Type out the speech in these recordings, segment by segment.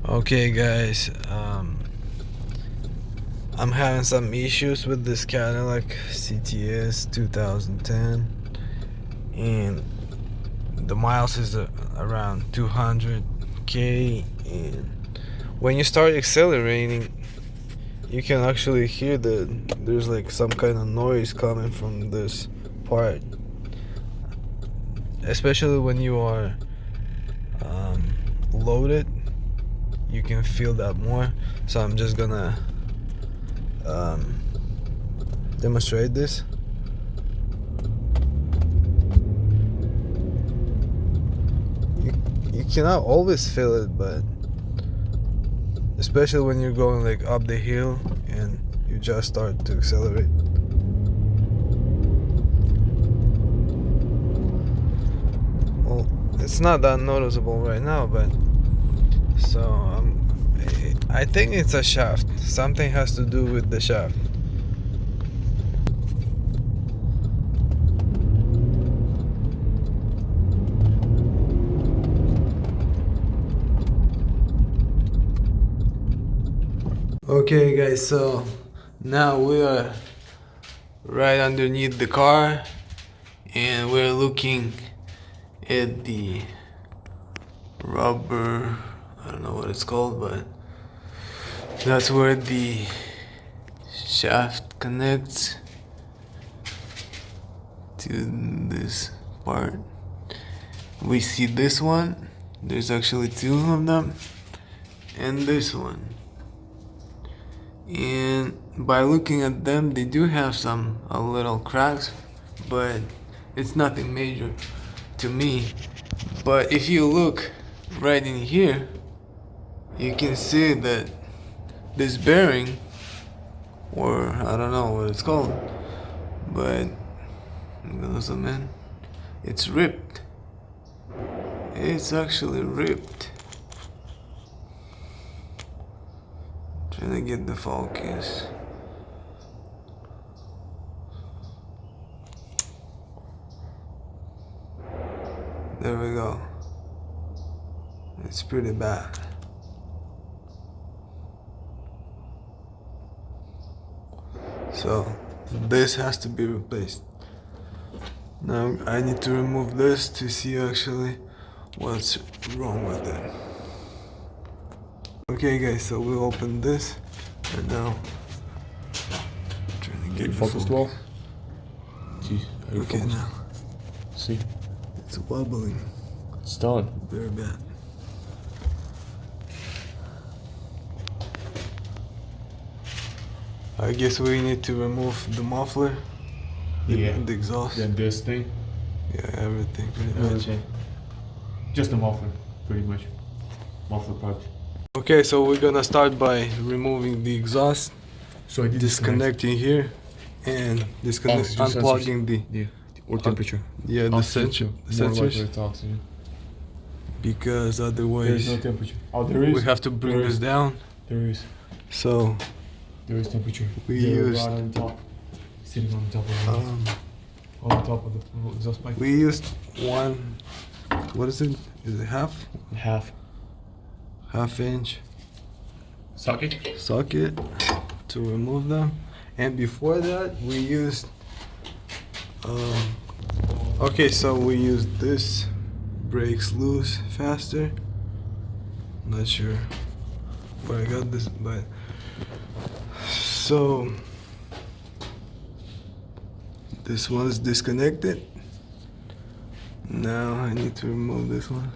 Okay guys, I'm having some issues with this Cadillac CTS 2010, and the miles is around 200k, and when you start accelerating you can actually hear there's like some kind of noise coming from this part, especially when you are loaded. You can feel that more, so I'm just gonna demonstrate this. You cannot always feel it, but especially when you're going like up the hill and you just start to accelerate. Well, it's not that noticeable right now, but so I think it's a shaft. Something has to do with the shaft. Okay guys, so now we are right underneath the car and we're looking at the rubber, I don't know what it's called, but that's where the shaft connects to this part. We see this one, there's actually two of them, and this one. And by looking at them, they do have some little cracks, but it's nothing major to me. But if you look right in here, you can see that this bearing, or I don't know what it's called, but I'm gonna zoom in, it's ripped. It's actually ripped. Trying to get the focus. There we go. It's pretty bad. So this has to be replaced. Now I need to remove this to see actually what's wrong with it. Okay guys, so we open this and now trying to get focused well. Okay, now See, it's wobbling. it's done. Very bad. I guess we need to remove the muffler, the exhaust, Then this thing. yeah, everything pretty much. Just the muffler, pretty much. Muffler part. Okay, so we're gonna start by removing the exhaust, So I did disconnecting here, and unplugging the or temperature. the Oxygen, more likely sensors, it's oxygen. because There otherwise is no temperature. Oh, there is. we have to bring There this is. down. There is. So There is temperature. We They're used- right on top, sitting on top of on top of the exhaust pipe. we used one. What is it? Is it Half half inch socket. socket to remove them, and before that we used okay, so we used this, breaks loose faster. Not sure where I got this, but so this one's disconnected. Now I need to remove this one.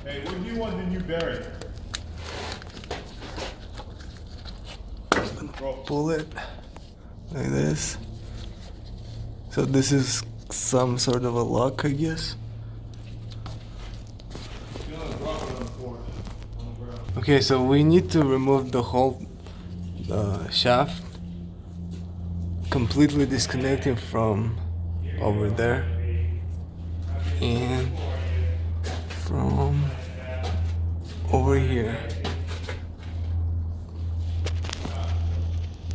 Hey, when do you want the new bearing? Pull it like this. So this is some sort of a lock, I guess. Okay, so we need to remove the whole shaft, completely disconnecting from over there and from over here.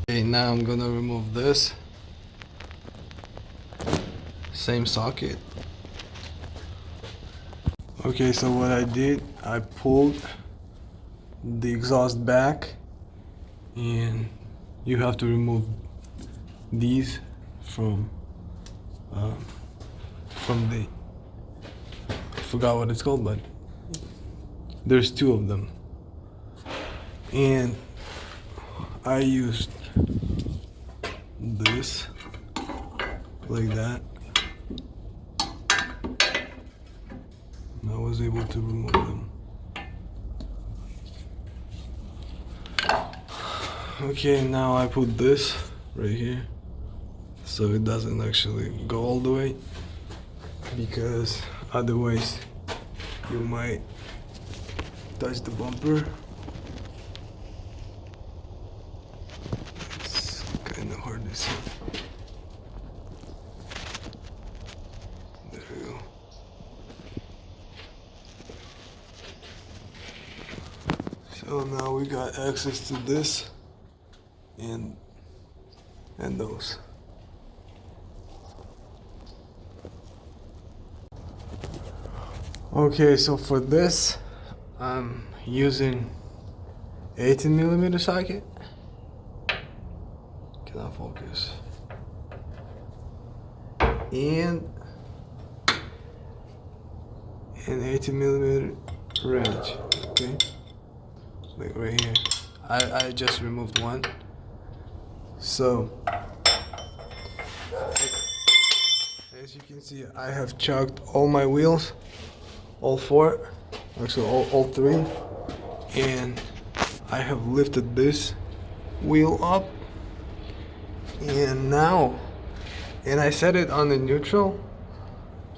Okay, now I'm gonna remove this. same socket. Okay, so what I did, I pulled the exhaust back, and you have to remove these from the, I forgot what it's called, but there's two of them, and I used this like that. And I was able to remove them. Okay, now I put this right here so it doesn't actually go all the way, because otherwise you might touch the bumper. It's kind of hard to see. There we go. So now we got access to this and those. Okay, so for this I'm using 18mm socket. Cannot focus. And an 18mm wrench. Okay, like right here. I just removed one. So as you can see, I have chucked all my wheels, all four, actually all three, and I have lifted this wheel up, and I set it on the neutral.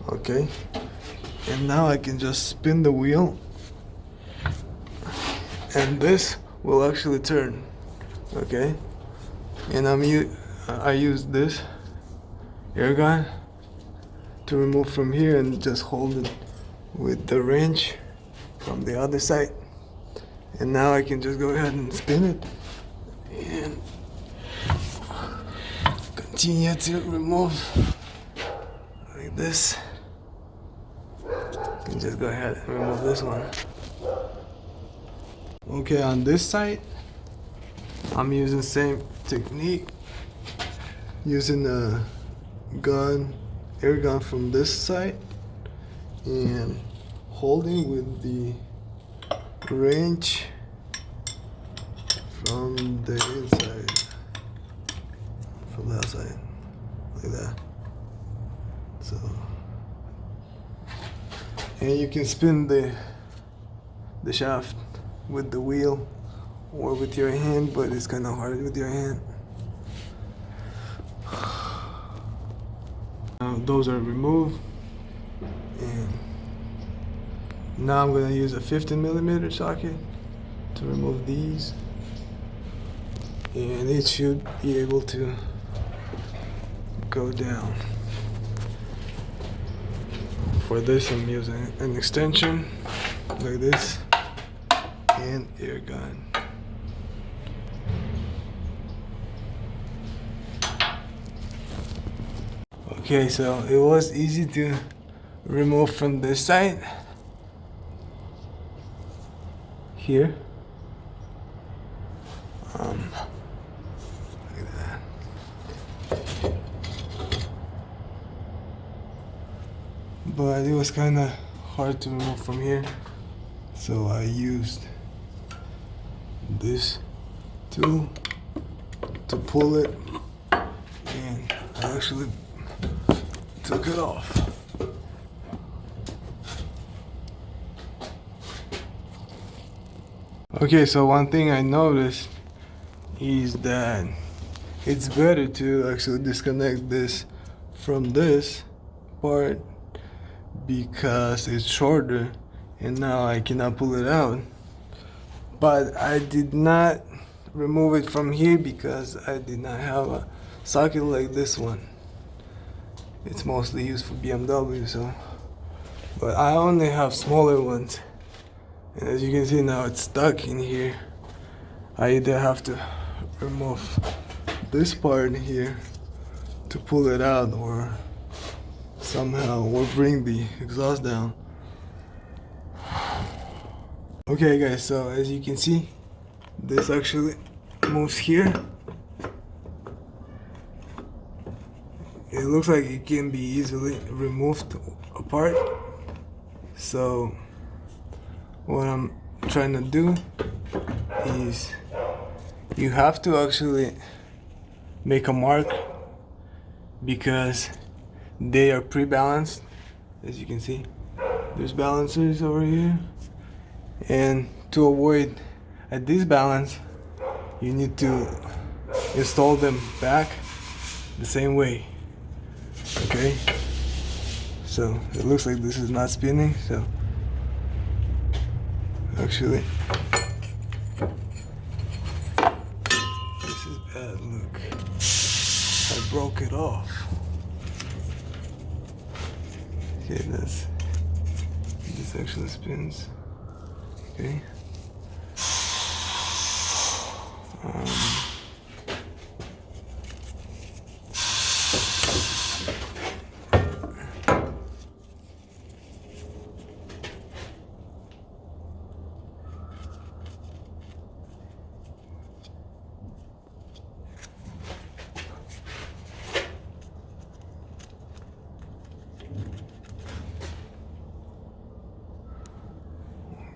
Okay, and now I can just spin the wheel, and this will actually turn. Okay, and I use this air gun to remove from here and just hold it with the wrench from the other side, and now I can just go ahead and spin it and continue to remove like this. You can just go ahead and remove this one. Okay, on this side I'm using the same technique, using a air gun from this side and holding with the wrench from the inside, from that side, like that. So, and you can spin the shaft with the wheel or with your hand, but it's kind of hard with your hand. Now those are removed, and now I'm gonna use a 15mm socket to remove these, and it should be able to go down. For this I'm using an extension like this and air gun. Okay, so it was easy to remove from this side here. Like that. But it was kind of hard to remove from here, so I used this tool to pull it, and I actually took it off. Okay, so one thing I noticed is that it's better to actually disconnect this from this part, because it's shorter and now I cannot pull it out. But I did not remove it from here because I did not have a socket like this one. It's mostly used for BMW, so. But I only have smaller ones. And as you can see now, it's stuck in here. I either have to remove this part here to pull it out, or somehow will bring the exhaust down. Okay guys, so as you can see, this actually moves here. It looks like it can be easily removed apart. So what I'm trying to do is you have to actually make a mark because they are pre-balanced. As you can see, there's balancers over here, and to avoid a disbalance you need to install them back the same way. Okay, so it looks like this is not spinning, so actually this is bad. Look, I broke it off. Okay, this actually spins. Okay.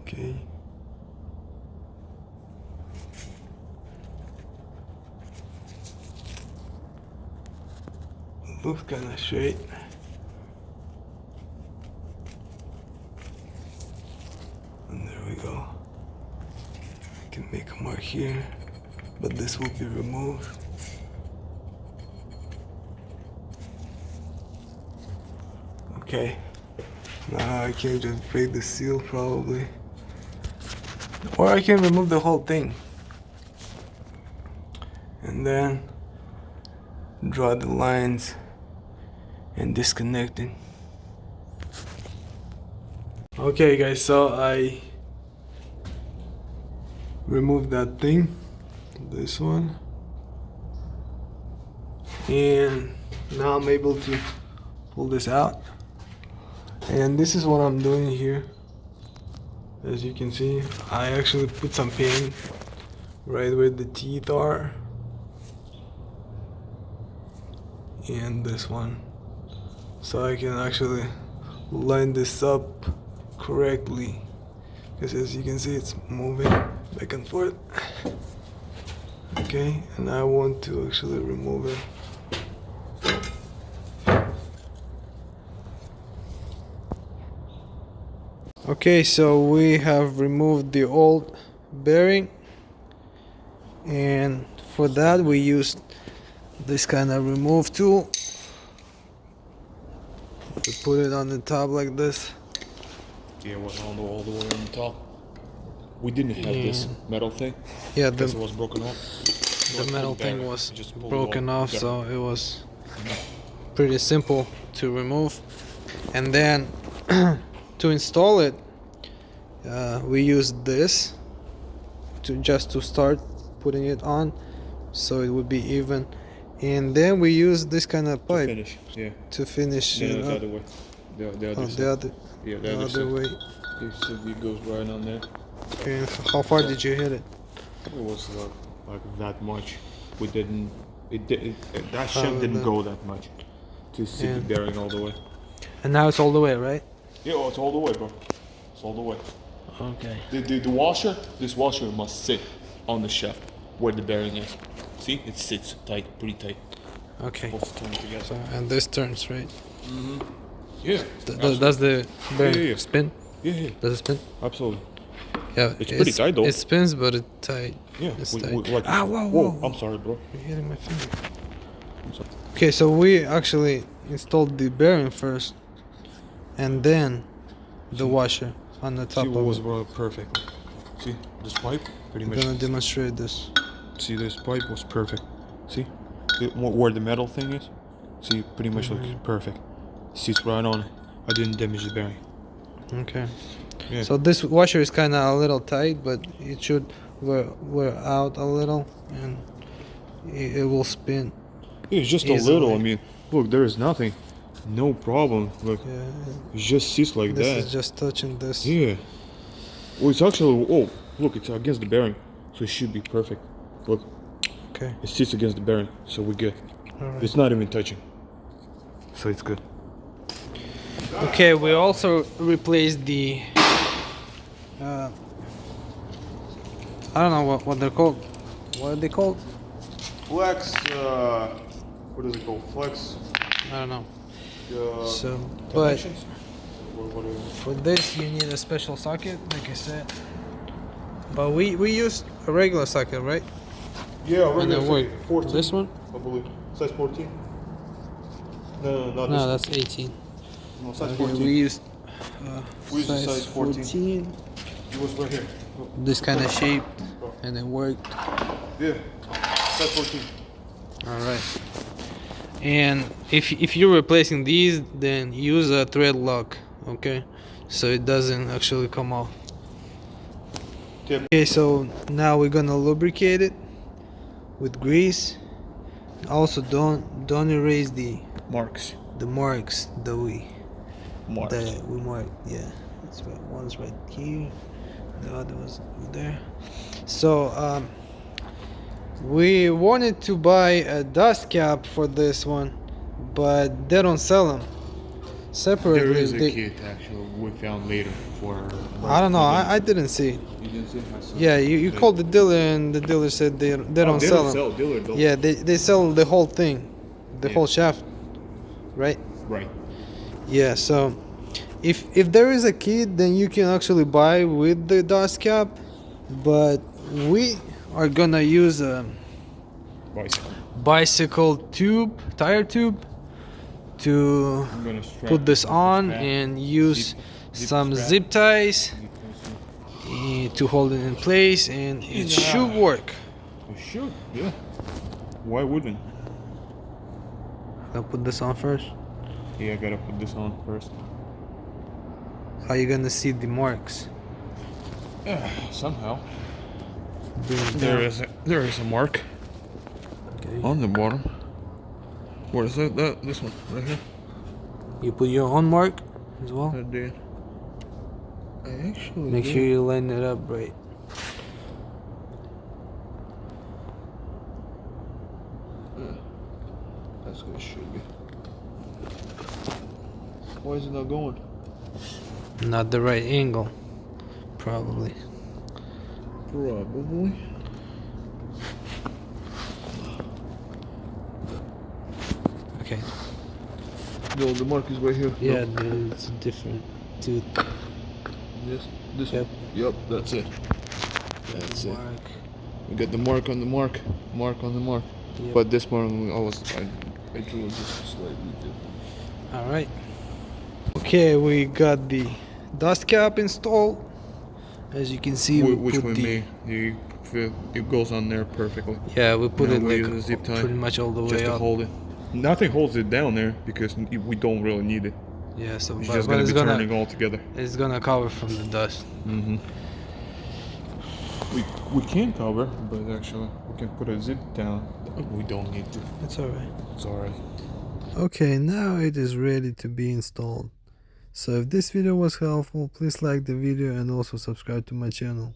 Okay. Looks kind of straight. And there we go. I can make a mark here, but this will be removed. Okay. Now I can just break the seal probably. Or I can remove the whole thing. And then draw the lines and disconnect it. Okay guys, so I removed that thing, this one, and now I'm able to pull this out. And this is what I'm doing here. As you can see, I actually put some paint right where the teeth are, and this one, so I can actually line this up correctly, because as you can see it's moving back and forth. Okay, and I want to actually remove it. Okay, so we have removed the old bearing, and for that we used this kind of remove tool to put it on the top like this. Yeah, it was all the way on the top. We didn't have this metal thing. Yeah, because it was broken off. the metal thing was Just pull it broken off, there. so it was pretty simple to remove. And then to install it, we used this to start putting it on, so it would be even. And then we used this kind of pipe Finish, yeah. to finish No, it the up. other way. The other Oh, side. the other, Yeah, the other way. It goes right on there. And how far did you hit it? It was like that much. We didn't. That shaft didn't that. go that much to see the bearing all the way. And now it's all the way, right? Yeah, oh, it's all the way, bro. It's all the way. Okay. The washer, this washer must sit on the shaft where the bearing is. See, it sits tight, pretty tight. Okay. Supposed to turn it together. So, and this turns, right? Yeah. Does the bearing Yeah. spin? Yeah. Does it spin? Absolutely. Yeah. It's pretty tight, though. It spins, but it's tight. Yeah. It's we, tight. like, Ah, whoa, whoa! whoa. I'm sorry, bro. You're hitting my finger. I'm sorry. Okay, so we actually installed the bearing first, and then the washer on the top See what of was it. perfect. See this pipe, pretty I'm much. gonna demonstrate this. See, this pipe was perfect. See, where the metal thing is. See, pretty much looks perfect. Sits right on it. I didn't damage the bearing. Okay. Yeah. So this washer is kind of a little tight, but it should wear out a little, and it will spin. Yeah, it's just easily. a little. I mean, look, there is nothing. No problem. Look, Yeah, it just sits like this that. is just touching this. Yeah. Oh, it's actually. Oh, look, it's against the bearing, so it should be perfect. Look, Okay. it sits against the bearing, so we're good. All right. It's not even touching, so it's good. Okay, we also replaced the I don't know what they're called. What are they called? Flex. What is it called? Flex. I don't know. So, but Connections. What are for this you need a special socket, like I said. But we used a regular socket, right? Yeah, And regular then what? socket, 14. This one? I believe. Size 14. No, not No, this. that's 18. No, size Okay, 14. we used We used the size 14. It was right here. Look. This kind of shape, and it worked. Yeah, size 14. All right. And if you're replacing these, then use a thread lock, okay? So it doesn't actually come off. Tip. Okay, so now we're gonna lubricate it with grease. Also, don't erase the Marks. marks that we Marks. marked. Yeah, that's right. One's right here, the other was there. So we wanted to buy a dust cap for this one, but they don't sell them separately. There is a kit actually we found later for. I don't know. I didn't see it. You didn't see? I saw Yeah, it. you called the dealer and the dealer said they don't Oh, they sell don't them. sell dealer though. Yeah, they sell the whole thing, the Yeah. whole shaft, right? Right. Yeah. So if there is a kit, then you can actually buy with the dust cap, but we are gonna use a Bicycle. bicycle tire tube to I'm gonna strap put this on back. and use Zip some strap. zip ties to hold it in place, and it should work. It should, yeah. Why wouldn't? I'll put this on first. Yeah, I gotta put this on first. How you gonna see the marks? Somehow. Bring it There down. is a mark Okay. on the bottom. What is that? This one right here. You put your own mark as well. I did. I actually Make did. sure you line it up right. That's what it should be. Why is it not going? Not the right angle, probably. Probably. Okay. No, the mark is right here. Yeah, No. it's different tooth. This Yep. one. Yep, that's it. That's it. Mark. We got the mark on the mark. Mark on the mark. Yep. But this one I drew it just slightly different. All right. Okay, we got the dust cap installed. As you can see, Which put one the it goes on there perfectly. yeah, we put Now it we like use a zip tie pretty much all the just way to up. hold it. Nothing holds it down there because we don't really need it. Yeah, so It's but, just but gonna be turning all together. it's gonna cover from the dust. Mm-hmm. We can cover, but actually we can put a zip down. We don't need to. It's alright. It's alright. Okay, now it is ready to be installed. So if this video was helpful, please like the video and also subscribe to my channel.